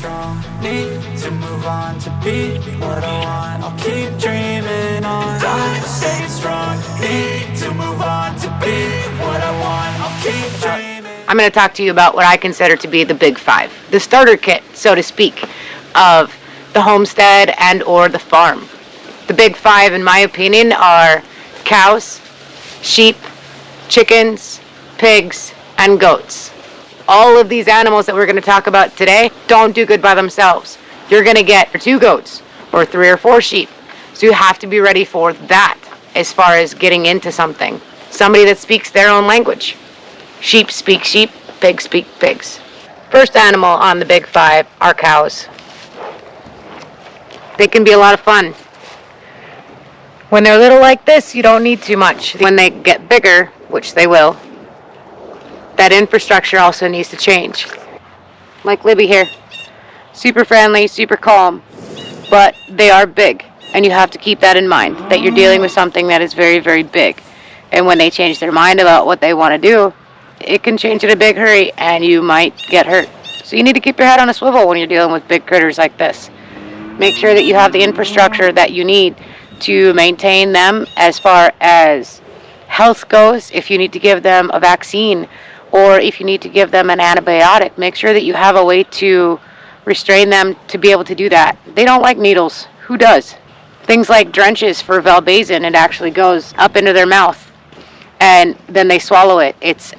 strong, need to move on to be what I want. I'll keep dreaming on. I'm staying strong, need to move on to be what I want. I'll keep dreaming. I'm going to talk to you about what I consider to be the big five, the starter kit, so to speak, of the homestead and or the farm. The big five, in my opinion, are cows, sheep, chickens, pigs, and goats. All of these animals that we're going to talk about today don't do good by themselves. You're going to get 2 goats or 3 or 4 sheep. So you have to be ready for that as far as getting into something. Somebody that speaks their own language. Sheep speak sheep, pigs speak pigs. First animal on the big five are cows. They can be a lot of fun. When they're little like this, you don't need too much. When they get bigger, which they will, that infrastructure also needs to change. Like Libby here. Super friendly, super calm, but they are big. And you have to keep that in mind, that you're dealing with something that is very, very big. And when they change their mind about what they want to do, it can change in a big hurry and you might get hurt. So you need to keep your head on a swivel when you're dealing with big critters like this. Make sure that you have the infrastructure that you need to maintain them as far as health goes. If you need to give them a vaccine or if you need to give them an antibiotic, make sure that you have a way to restrain them to be able to do that. They don't like needles. Who does? Things like drenches for Valbazen, it actually goes up into their mouth and then they swallow it. It's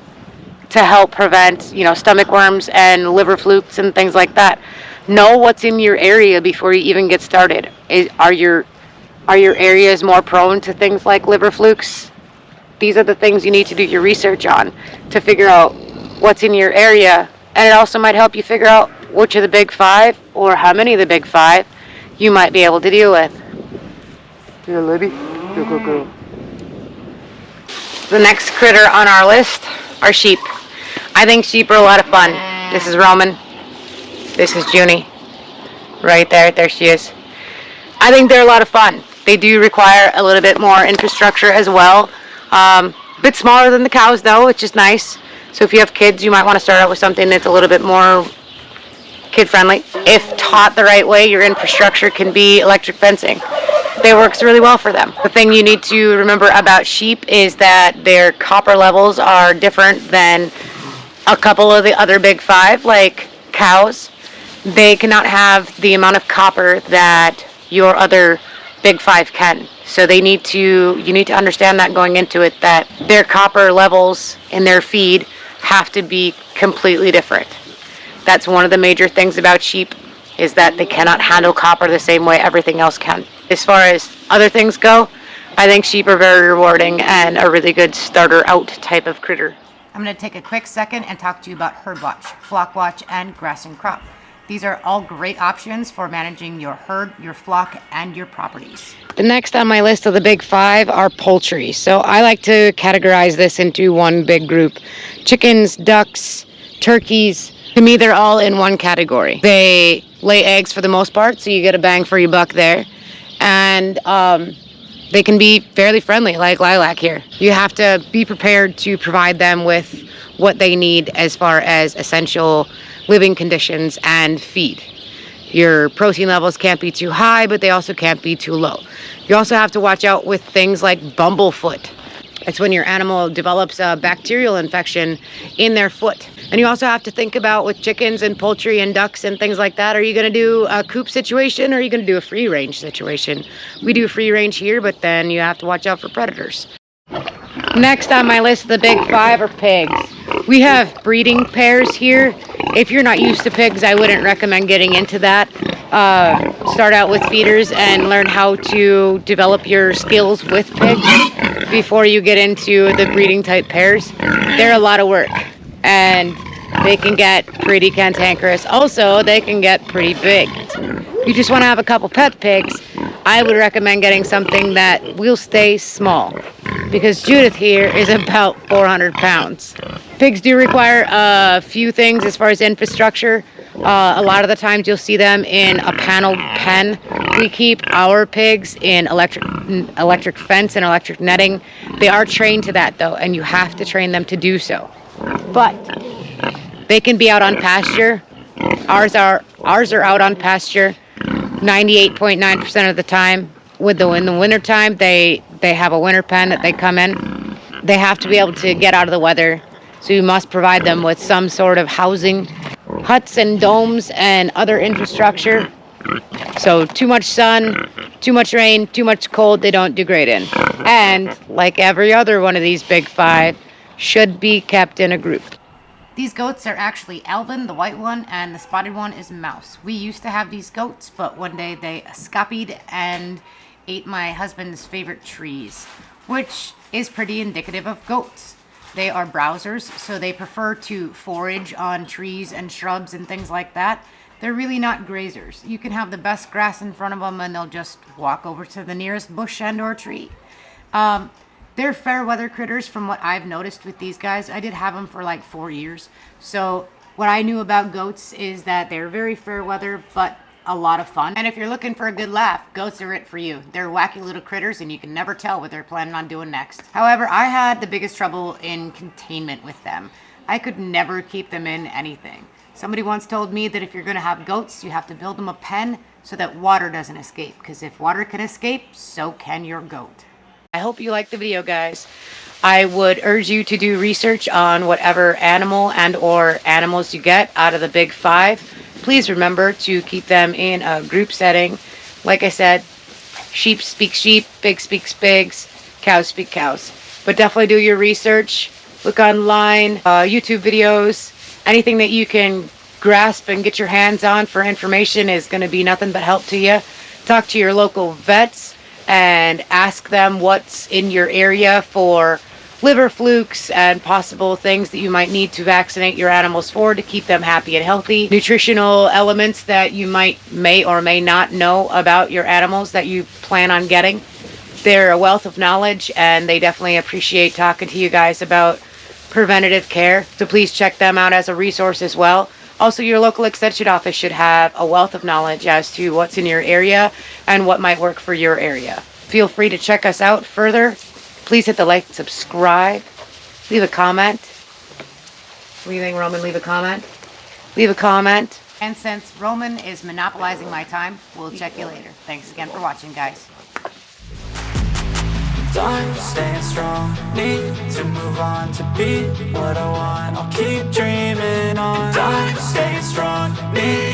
to help prevent, stomach worms and liver flukes and things like that. Know what's in your area before you even get started. Are your areas more prone to things like liver flukes? These are the things you need to do your research on to figure out what's in your area. And it also might help you figure out which of the big five or how many of the big five you might be able to deal with. Yeah, Libby. Go. The next critter on our list are sheep. I think sheep are a lot of fun. This is Roman. This is Junie. Right there she is. I think they're a lot of fun. They do require a little bit more infrastructure as well. A bit smaller than the cows though, which is nice. So if you have kids, you might want to start out with something that's a little bit more kid-friendly. If taught the right way, your infrastructure can be electric fencing. It works really well for them. The thing you need to remember about sheep is that their copper levels are different than a couple of the other big five, like cows. They cannot have the amount of copper that your other big five can. So you need to understand that going into it, that their copper levels in their feed have to be completely different. That's one of the major things about sheep, is that they cannot handle copper the same way everything else can. As far as other things go, I think sheep are very rewarding and a really good starter out type of critter. I'm going to take a quick second and talk to you about herd watch, flock watch, and grass and crop. These are all great options for managing your herd, your flock, and your properties. The next on my list of the big five are poultry. So I like to categorize this into one big group. Chickens, ducks, turkeys. To me, they're all in one category. They lay eggs for the most part, so you get a bang for your buck there. And they can be fairly friendly, like Lilac here. You have to be prepared to provide them with what they need as far as essential living conditions and feed. Your protein levels can't be too high, but they also can't be too low. You also have to watch out with things like bumblefoot. It's when your animal develops a bacterial infection in their foot. And you also have to think about with chickens and poultry and ducks and things like that, are you going to do a coop situation or are you going to do a free range situation? We do free range here, but then you have to watch out for predators. Next on my list of the big five are pigs. We have breeding pairs here. If you're not used to pigs, I wouldn't recommend getting into that. Start out with feeders and learn how to develop your skills with pigs before you get into the breeding type pairs. They're a lot of work and they can get pretty cantankerous. Also, they can get pretty big. If you just want to have a couple pet pigs, I would recommend getting something that will stay small, because Judith here is about 400 pounds. Pigs do require a few things as far as infrastructure. A lot of the times you'll see them in a paneled pen. We keep our pigs in electric fence and electric netting. They are trained to that though, and you have to train them to do so. But they can be out on pasture Ours are out on pasture 98.9% of the time. In the wintertime, they have a winter pen that they come in. They have to be able to get out of the weather, so you must provide them with some sort of housing, huts and domes and other infrastructure. So too much sun, too much rain, too much cold, they don't do great in. And like every other one of these big five, should be kept in a group. These goats are actually Alvin, the white one, and the spotted one is Mouse. We used to have these goats, but one day they escaped and ate my husband's favorite trees, which is pretty indicative of goats. They are browsers, so they prefer to forage on trees and shrubs and things like that. They're really not grazers. You can have the best grass in front of them and they'll just walk over to the nearest bush and or tree. They're fair weather critters from what I've noticed with these guys. I did have them for like 4 years. So what I knew about goats is that they're very fair weather, but a lot of fun. And if you're looking for a good laugh, goats are it for you. They're wacky little critters and you can never tell what they're planning on doing next. However, I had the biggest trouble in containment with them. I could never keep them in anything. Somebody once told me that if you're gonna have goats, you have to build them a pen so that water doesn't escape. Because if water can escape, so can your goat. I hope you liked the video, guys. I would urge you to do research on whatever animal and or animals you get out of the big five. Please remember to keep them in a group setting. Like I said, sheep speak sheep, pig speaks pigs, cows speak cows. But definitely do your research. Look online, YouTube videos, anything that you can grasp and get your hands on for information is going to be nothing but help to you. Talk to your local vets and ask them what's in your area for liver flukes and possible things that you might need to vaccinate your animals for to keep them happy and healthy. Nutritional elements that you may or may not know about your animals that you plan on getting. They're a wealth of knowledge and they definitely appreciate talking to you guys about preventative care. So please check them out as a resource as well. Also, your local extension office should have a wealth of knowledge as to what's in your area and what might work for your area. Feel free to check us out further. Please hit the like, subscribe, leave a comment. What do you think, Roman? Leave a comment? Leave a comment. And since Roman is monopolizing my time, we'll check you later. Thanks again for watching, guys. I'm staying strong, need to move on to be what I want. I'll keep dreaming on. I'm staying strong, need